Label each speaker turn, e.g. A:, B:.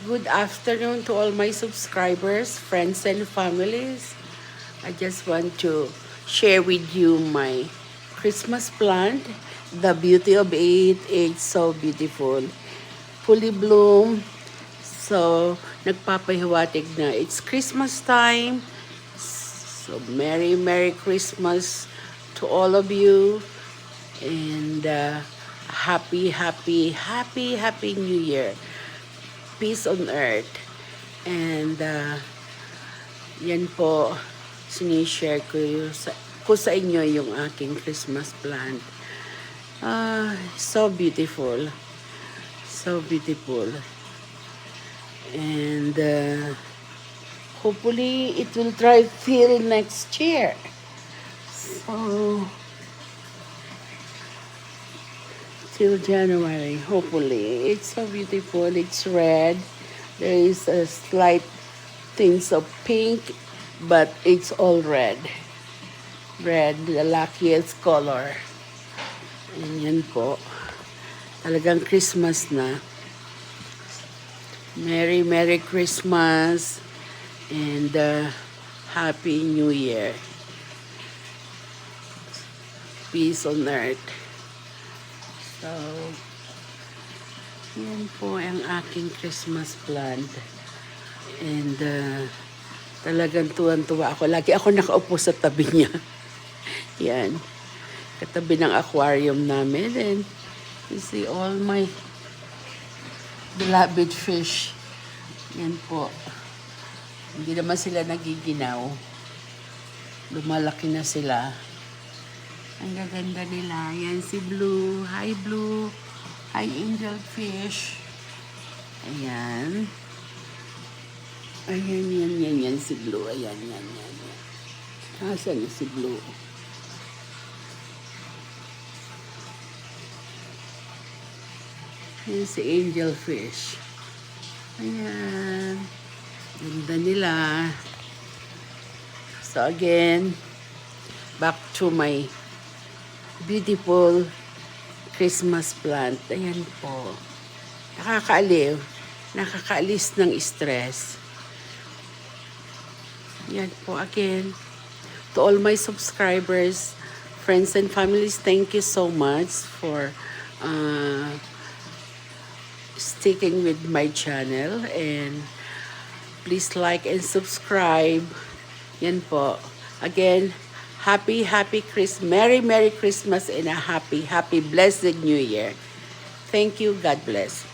A: Good afternoon to all my subscribers, friends, and families. I just want to share with you my Christmas plant. The beauty of it, it's so beautiful. Fully bloom. So, nagpapahiwatig na it's Christmas time. So, Merry Christmas to all of you. And happy New Year. Peace on earth. And yan po, sinishare ko sa inyo yung aking Christmas plant. So beautiful. So beautiful. And hopefully it will thrive till next year. So, till January, hopefully. It's so beautiful. It's red. There is a slight tints of pink, but it's all red. Red, the luckiest color. And yan po. Talagang Christmas na. Merry Christmas and Happy New Year. Peace on earth. So, yan po ang aking Christmas plant. And talagang tuwan-tuwa ako. Lagi ako nakaupo sa tabi niya. Yan. Katabi ng aquarium namin. And you see all my beloved fish. Yan po. Hindi naman sila nagiginaw. Lumalaki na sila. Ang gaganda nila. Yan si Blue. Hi, Blue. Hi, Angel Fish. Ayan. Ayan, yan si Blue. Ayan. Asan si Blue? Ayan si Angel Fish. Ayan. Ganda nila. So again, back to my beautiful Christmas plant. Ayan po. Nakakaaliw. Nakakaalis ng stress. Ayan po. Again, to all my subscribers, friends and families, thank you so much for sticking with my channel. And please like and subscribe. Yan po. Again, Happy Christmas, Merry Christmas, and a happy blessed New Year. Thank you. God bless.